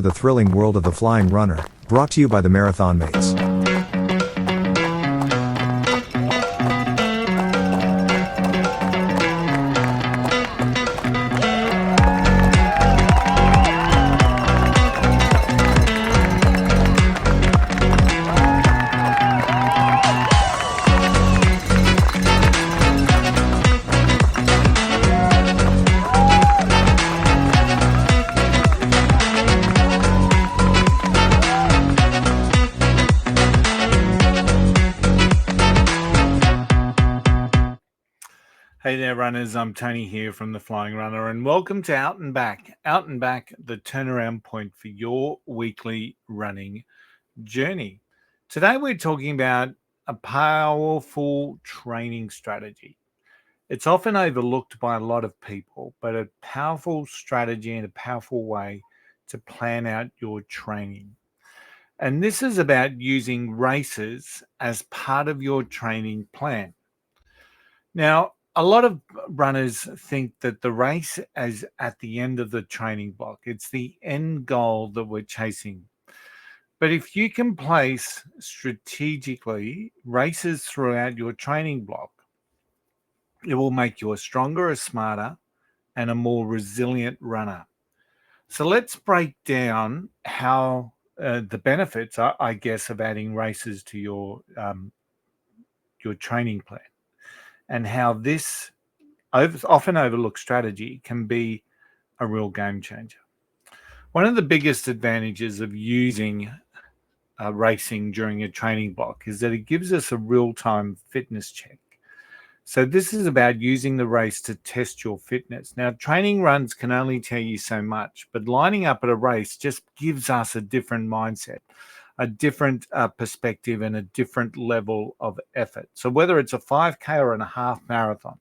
The thrilling world of the flying runner, brought to you by the Marathon Mates. Hey there, runners. I'm Tony here from The Flying Runner, and welcome to Out and Back. Out and Back, the turnaround point for your weekly running journey. Today, we're talking about a powerful training strategy. It's often overlooked by a lot of people, but a powerful strategy and a powerful way to plan out your training. And this is about using races as part of your training plan. Now, a lot of runners think that the race is at the end of the training block. It's the end goal that we're chasing. But if you can place strategically races throughout your training block, it will make you a stronger, a smarter, and a more resilient runner. So let's break down how the benefits, I guess, of adding races to your training plan, and how this often overlooked strategy can be a real game changer. One of the biggest advantages of using racing during a training block is that it gives us a real-time fitness check. So this is about using the race to test your fitness. Now, training runs can only tell you so much, but lining up at a race just gives us a different mindset, a different perspective, and a different level of effort. So whether it's a 5K or a half marathon,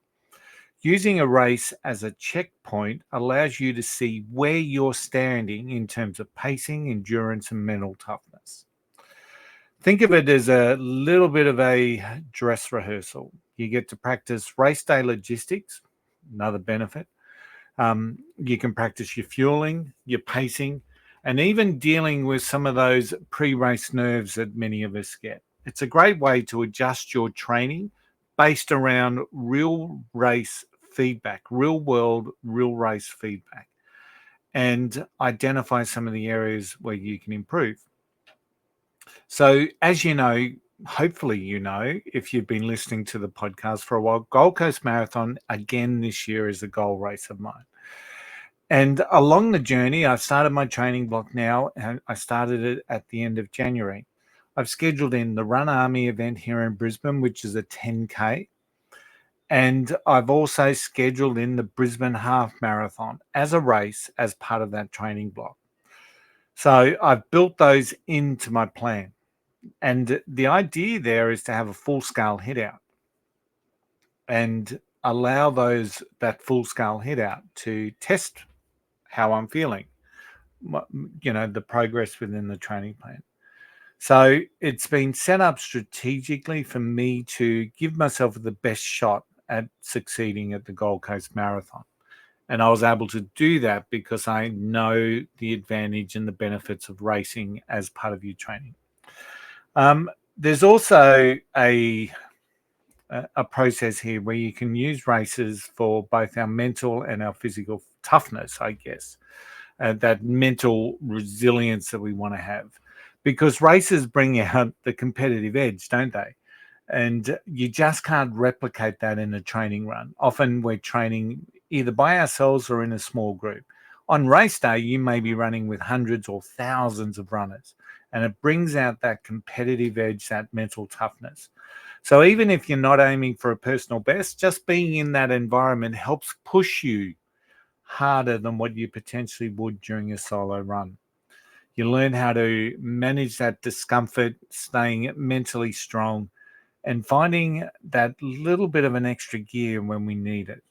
using a race as a checkpoint allows you to see where you're standing in terms of pacing, endurance, and mental toughness. Think of it as a little bit of a dress rehearsal. You get to practice race day logistics, another benefit. You can practice your fueling, your pacing, and even dealing with some of those pre-race nerves that many of us get. It's a great way to adjust your training based around real race feedback, real world, real race feedback, and identify some of the areas where you can improve. So, as you know, hopefully you know, if you've been listening to the podcast for a while, Gold Coast Marathon again this year is a goal race of mine. And along the journey, I've started my training block now, and I started it at the end of January. I've scheduled in the Run Army event here in Brisbane, which is a 10K. And I've also scheduled in the Brisbane Half Marathon as a race as part of that training block. So I've built those into my plan. And the idea there is to have a full-scale hit out and allow that full-scale hit out to test how I'm feeling, the progress within the training plan. So it's been set up strategically for me to give myself the best shot at succeeding at the Gold Coast Marathon. And I was able to do that because I know the advantage and the benefits of racing as part of your training. There's also a process here where you can use races for both our mental and our physical toughness, I guess, that mental resilience that we want to have. Because races bring out the competitive edge, don't they? And you just can't replicate that in a training run. Often we're training either by ourselves or in a small group. On race day, you may be running with hundreds or thousands of runners, and it brings out that competitive edge, that mental toughness. So even if you're not aiming for a personal best, just being in that environment helps push you harder than what you potentially would during a solo run. You learn how to manage that discomfort, staying mentally strong, and finding that little bit of an extra gear when we need it.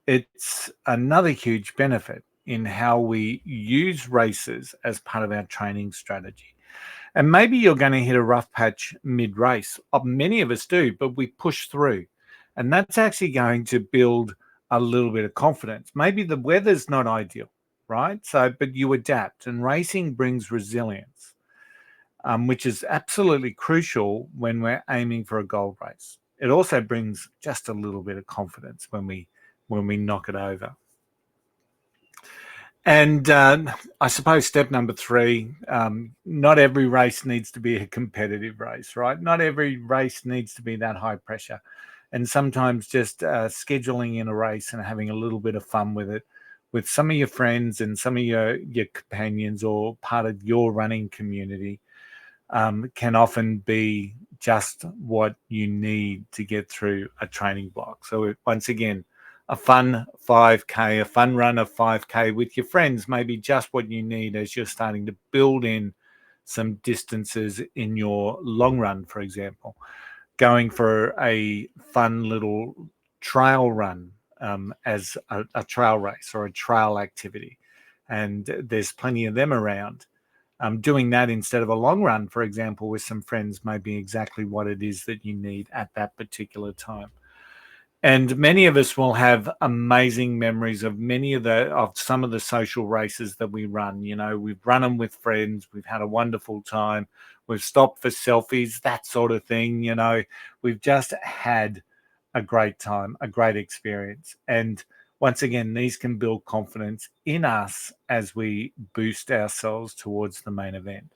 It's another huge benefit in how we use races as part of our training strategy. And maybe you're going to hit a rough patch mid-race. Many of us do, but we push through. And that's actually going to build a little bit of confidence. Maybe the weather's not ideal. right? So, but you adapt, and racing brings resilience, which is absolutely crucial when we're aiming for a gold race. It also brings just a little bit of confidence when we knock it over. And I suppose step number 3, not every race needs to be a competitive race, right? Not every race needs to be that high pressure. And sometimes just scheduling in a race and having a little bit of fun with it, with some of your friends and some of your companions or part of your running community, can often be just what you need to get through a training block. So once again, a fun 5K, a fun run of 5K with your friends may be just what you need as you're starting to build in some distances in your long run, for example. Going for a fun little trail run as a trail race or a trail activity. And there's plenty of them around. Doing that instead of a long run, for example, with some friends may be exactly what it is that you need at that particular time. And many of us will have amazing memories of some of the social races that we run. You know, we've run them with friends. We've had a wonderful time. We've stopped for selfies, that sort of thing. You know, we've just had a great time, a great experience. And once again, these can build confidence in us as we boost ourselves towards the main event.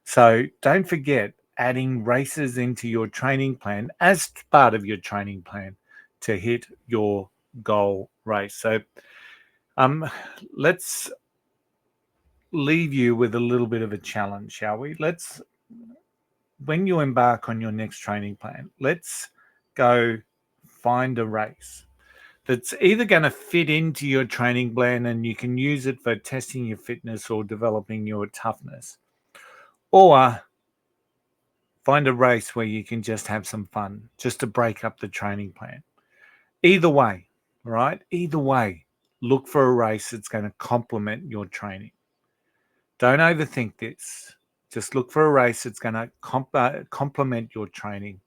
So don't forget adding races into your training plan as part of your training plan to hit your goal race. So let's leave you with a little bit of a challenge, shall we? When you embark on your next training plan, let's go find a race that's either going to fit into your training plan and you can use it for testing your fitness or developing your toughness, or find a race where you can just have some fun, just to break up the training plan. Either way, right? Either way, look for a race that's going to complement your training. Don't overthink this. Just look for a race that's going to complement your training.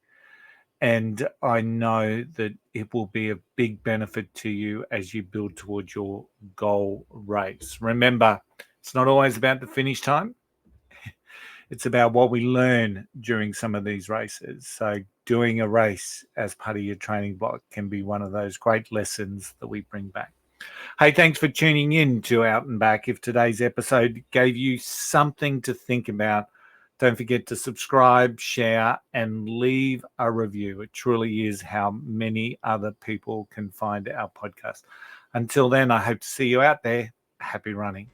And I know that it will be a big benefit to you as you build towards your goal race. Remember, it's not always about the finish time. It's about what we learn during some of these races. So doing a race as part of your training block can be one of those great lessons that we bring back. Hey, thanks for tuning in to Out and Back. If today's episode gave you something to think about, don't forget to subscribe, share, and leave a review. It truly is how many other people can find our podcast. Until then, I hope to see you out there. Happy running.